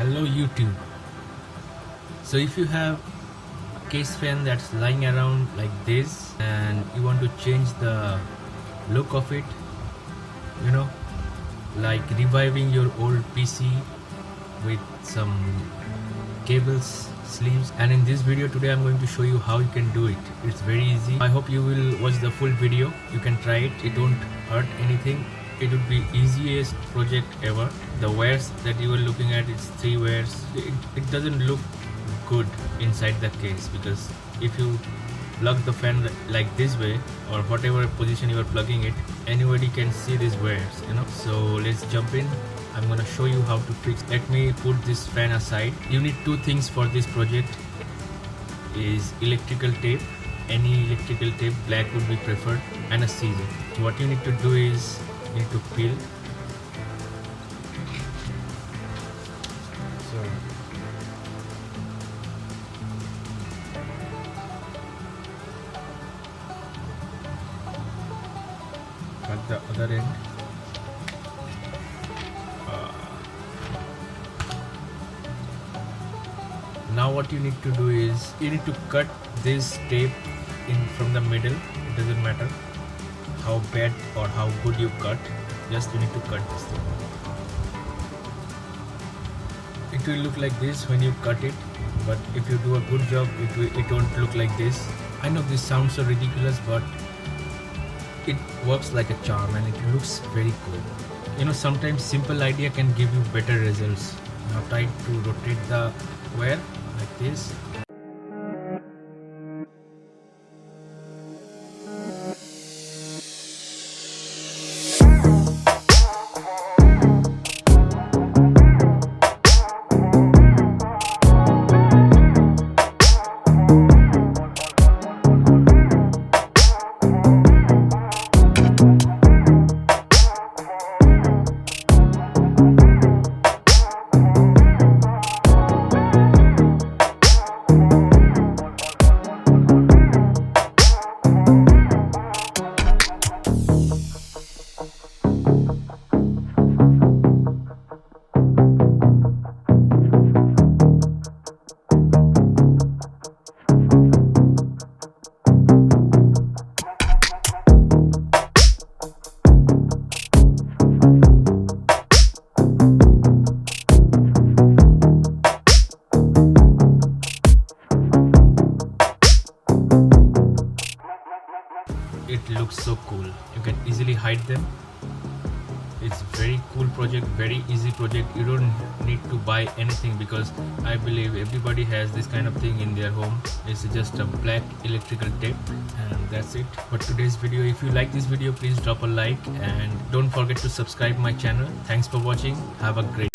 Hello YouTube. So if you have a case fan that's lying around like this and you want to change the look of it, like reviving your old PC with some cables, sleeves, and in this video today I'm going to show you how you can do it. It's very easy. I hope you will watch the full video. You can try it. It won't hurt anything. It would be easiest project ever. The wires that you were looking at, it's 3 wires. It doesn't look good inside the case, because if you plug the fan like this way or whatever position you are plugging it, anybody can see these wires, So let's jump in. I'm gonna show you how to fix. Let me put this fan aside. You need 2 things for this project. Is electrical tape. Any electrical tape, black would be preferred, and a scissor. So what you need to do is you need to peel. So cut the other end. Now what you need to do is you need to cut this tape in from the middle. It doesn't matter how bad or how good you cut, just you need to cut this thing. It will look like this when you cut it, but if you do a good job, it won't look like this. I know this sounds so ridiculous, but it works like a charm and it looks very cool. Sometimes simple idea can give you better results. Now try to rotate the wire like this. It looks so cool. You can easily hide them. It's very cool project, very easy project. You don't need to buy anything, because I believe everybody has this kind of thing in their home. It's just a black electrical tape, and that's it for today's video. If you like this video, please drop a like and don't forget to subscribe my channel. Thanks for watching. Have a great